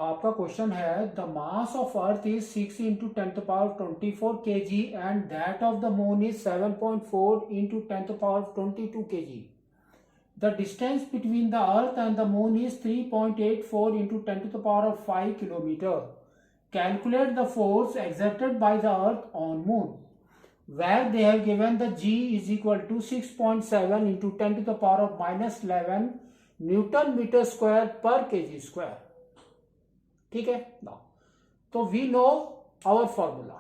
आपका क्वेश्चन है the mass of earth is 6 into 10⁻24 kg and that of the moon is 7.4 into 10⁻22 kg. The distance between the earth and the moon is 3.84 into 10 to the power of 5 kilometer. Calculate the force exerted by the earth on moon, where they have given the G is equal to 6.7 into 10 to the power of minus 11 Newton meter square per kg square. ठीक है ना. तो we know our formula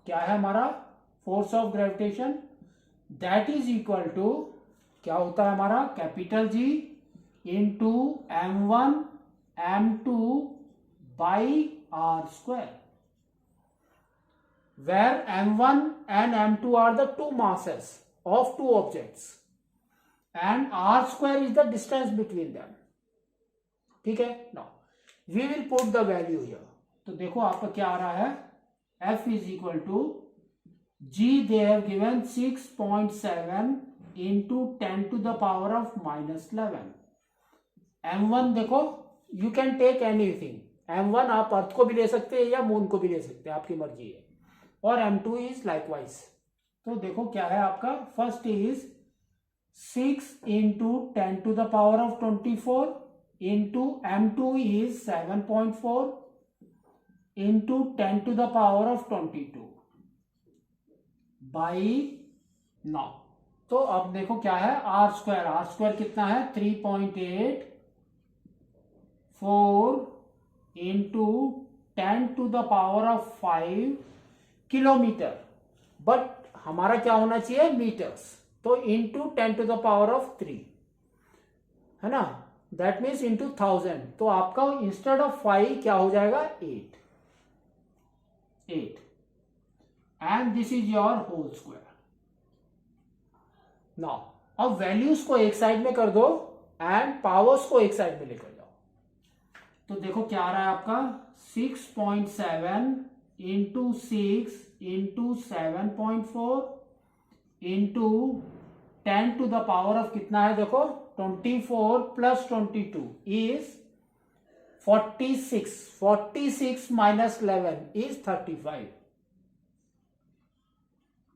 क्या है हमारा. Force of gravitation that is equal to क्या होता है हमारा capital G into m1 m2 by R square, where m1 and m2 are the two masses of two objects and r square is the distance between them. ठीक है ना. We will put the value here. तो देखो आपका क्या आ रहा है F is equal to G they have given 6.7 into 10 to the power of minus 11. M1 देखो you can take anything. M1 आप अर्थ को भी ले सकते हैं या मून को भी ले सकते हैं, आपकी मर्जी है. और M2 इज लाइकवाइज. तो देखो क्या है आपका. First is 6 into 10 to the power of 24 into m2 is 7.4 into 10 to the power of 22 by now. तो अब देखो क्या है आर स्क्वायर. आर स्क्वायर कितना है 3.84 into 10 to the power of 5 kilometre. But हमारा क्या होना चाहिए मीटर्स. तो into 10 to the power of 3 है ना. That means into 1000. तो आपका इंस्टेड ऑफ 5 क्या हो जाएगा 8 and this is your whole square. Now अब वैल्यूज को एक साइड में कर दो एंड पावर्स को एक साइड में लेकर जाओ. तो देखो क्या आ रहा है आपका 6.7 into 6 into 7.4 into 10 to the power of कितना है देखो 24 plus 22 is 46. 46 minus 11 is 35.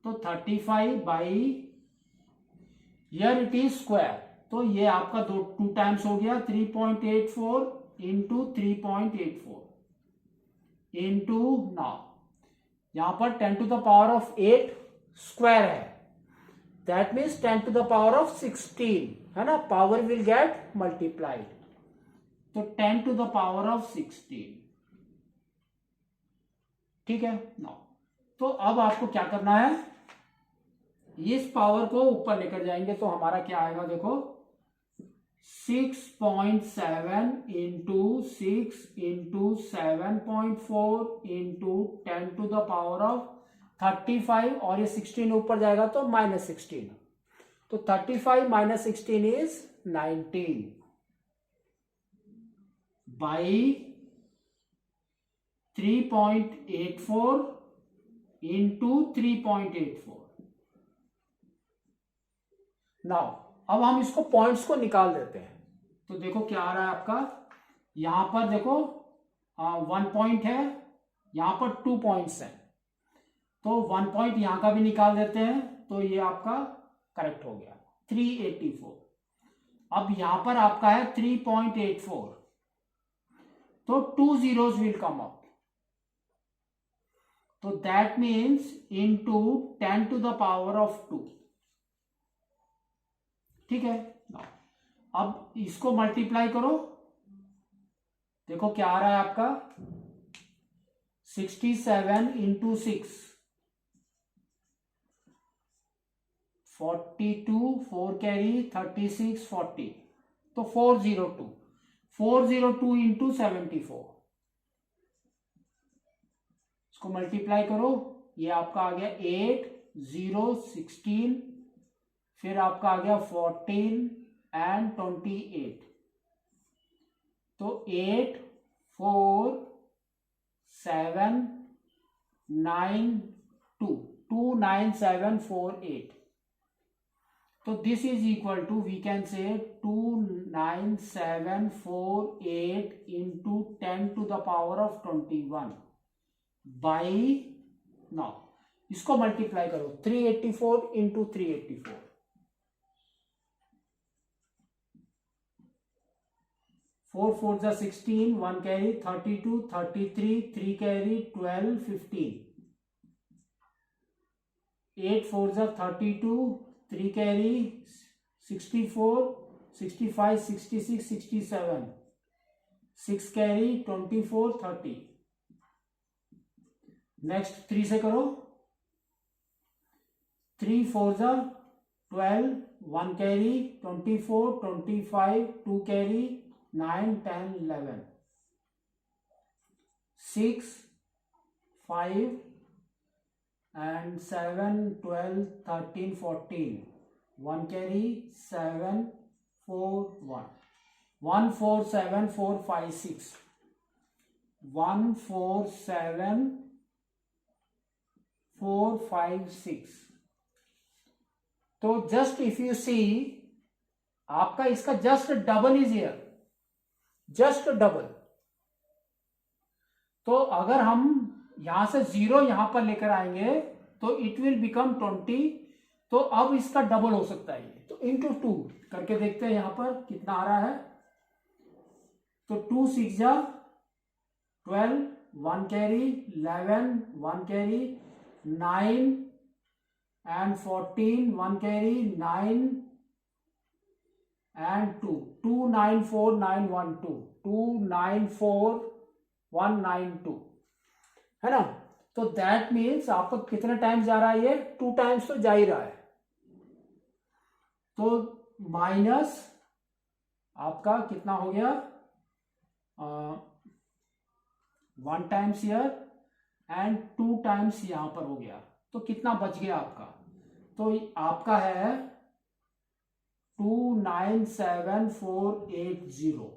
तो 35 by here it is square. तो ये आपका टू टाइम्स हो गया 3.84 इंटू 3.84 इंटू नाउ यहां पर 10 to the power of 8 square है. That means 10 to the power of 16 है ना. Power will get multiplied. तो 10 टू द पावर ऑफ 16. ठीक है ना. तो अब आपको क्या करना है इस पावर को ऊपर लेकर जाएंगे. तो हमारा क्या आएगा देखो 6.7 into 6 into 7.4 into 10 to the power of 35 और ये 16 ऊपर जाएगा तो -16. तो 35 minus 16 is 19 by 3.84 into 3.84. Now अब हम इसको पॉइंट्स को निकाल देते हैं. तो देखो क्या आ रहा है आपका. यहां पर देखो 1 पॉइंट है, यहां पर 2 पॉइंट्स हैं. तो 1 पॉइंट यहां का भी निकाल देते हैं. तो ये आपका करेक्ट हो गया 384. अब यहां पर आपका है 3.84. तो 2 zeros विल कम अप. तो that means into 10 to the power of 2. ठीक है. अब इसको मल्टीप्लाई करो. देखो क्या आ रहा है आपका 67 इंटू 6 42 4 कैरी 36 40. तो 402 इंटू 74. इसको मल्टीप्लाई करो. ये आपका आ गया 8 0 16 फिर आपका आ गया 14 एंड 28. तो 8 4 7 9 2 2 9 7 4 8. तो this is equal to we can say 29748 इंटू 10⁻21 बाई, नाउ इसको मल्टीप्लाई करो 384 इंटू 384, 4 4 जा 16, 1 कैरी 32, 33, 3 कैरी 12, 15, 8 4 जा 32, 3 कैरी 64, 65, 66, 67, 6 कैरी 24, 30. नेक्स्ट 3 से करो, 3 4 जा 12, 1 कैरी 24, 25, 2 कैरी 9, 10, 11, 6, 5 and 7, 12, 13, 14, 1 carry 7, 4, 1, 1 4 7 4 5 6, 1 4 7 4 5 6. तो जस्ट इफ यू सी, आपका इसका just double is here, just double. तो अगर हम यहां से 0 यहां पर लेकर आएंगे तो इट विल बिकम 20. तो अब इसका डबल हो सकता है ये, तो इंटू 2 करके देखते हैं यहां पर कितना आ रहा है. तो 2 6 जा 12, 1 carry 11, 1 carry 9 and 14, 1 carry 9 and 2, 2 9 4 9 1 2, 2 9 4 1 9 2, है ना. तो दैट मीन्स आपका कितने टाइम्स जा रहा है ये, 2 टाइम्स तो जा ही रहा है. तो माइनस आपका कितना हो गया, 1 टाइम्स हियर एंड 2 टाइम्स यहां पर हो गया. तो कितना बच गया आपका, तो आपका है 297480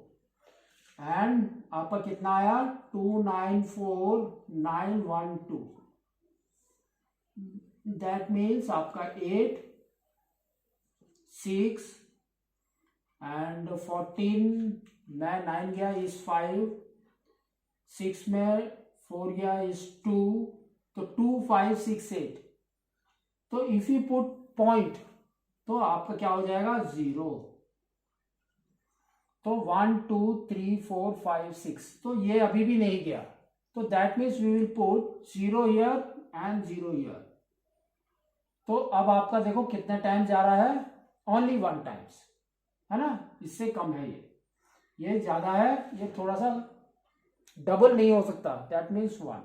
एंड आपका कितना आया 294912. दैट मीन्स आपका 8 6 एंड 14 में 9 गया इज 5, 6 में 4 गया इज 2, तो 2 5 6 8. तो इफ यू पुट पॉइंट तो आपका क्या हो जाएगा 0. तो 1 2 3 4 5 6, तो ये अभी भी नहीं गया. तो that means we will put 0 here and 0 here. तो अब आपका देखो कितने टाइम जा रहा है, ओनली 1 टाइम्स, है ना. इससे कम है ये ज्यादा है, ये थोड़ा सा डबल नहीं हो सकता. That means 1.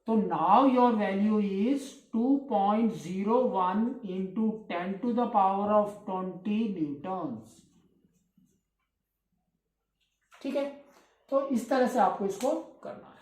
तो now your value is 2.01 into 10⁻20 Newton's. ठीक है, तो इस तरह से आपको इसको करना है.